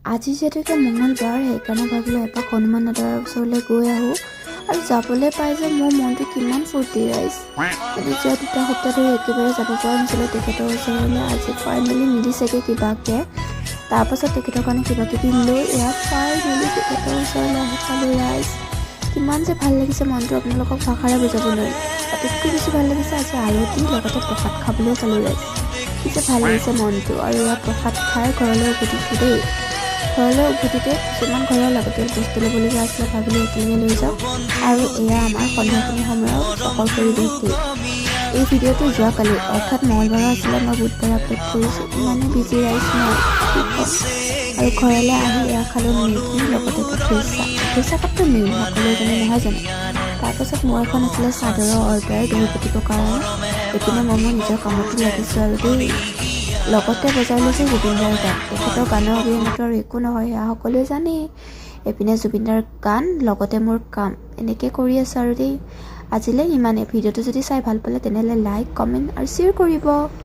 আজি যিহেতুকে মঙলবাৰ সেইকাৰণে ভাবিলোঁ এপাক হনুমান দাদাৰ ওচৰলৈ গৈ আহোঁ আৰু যাবলৈ পাই যে মোৰ মনটো কিমান ফূৰ্তি ৰাইজ মানে যোৱা 2 সপ্তাহ ধৰি একেবাৰে যাব পৰা নাছিলোঁ তেখেতৰ ওচৰলৈ আজি ফাইনেলি মিলিছেগৈ কিবাকৈ তাৰপাছত তেখেতৰ কাৰণে কিবা কিবি লৈ এয়া ফাইনেলি তেখেতৰ ওচৰলৈ আহি পালোঁ ৰাইজ কিমান যে ভাল লাগিছে মনটো আপোনালোকক ভাষাৰে বুজাব নোৱাৰি আটাইতকৈ বেছি ভাল লাগিছে আজি আৰতি লগতে প্ৰসাদ খাবলৈও পালোঁ ৰাইজ কি যে ভাল লাগিছে মনটো আৰু এয়া প্ৰসাদ খাই ঘৰলৈ উভতিছোঁ দেই ঘৰলৈ উভতিতে কিছুমান ঘৰৰ লাগতিয়াল বস্তু ল'বলগীয়া আছিলে ভাবিলোঁ একেলগে লৈ যাওঁ আৰু এয়া আমাৰ সন্ধিয়াখিনি সময়ত চকৰ পৰিৱেশ দেই এই ভিডিঅ'টো যোৱাকালি অৰ্থাৎ মঙলবাৰ আছিলে মই বুধবাৰে আপলোড কৰিছোঁ ইমানেই বিজি ৰাইজ মই আৰু ঘৰলৈ আহি এয়া খালোঁ মেগী লগতে গাখীৰ চাহ কাপটো মেইন সকলোজনে নহয় জানো তাৰপাছত মোৰ এখন আছিলে চাদৰৰ অৰ্ডাৰ দহি পাতিবৰ কাৰণে এইপিনে মই মোৰ নিজৰ কামতো লাগিছোঁ আৰু দেই লগতে বজাই লৈছোঁ জুবিনদাৰ গান তেখেতৰ গানৰ অবিহনেতো আৰু একো নহয় সেয়া সকলোৱে জানেই এইপিনে জুবিনদাৰ গান লগতে মোৰ কাম এনেকৈ কৰি আছোঁ আৰু দেই আজিলৈ ইমানেই ভিডিঅ'টো যদি চাই ভাল পালে তেনেহ'লে লাইক কমেণ্ট আৰু শ্বেয়াৰ কৰিব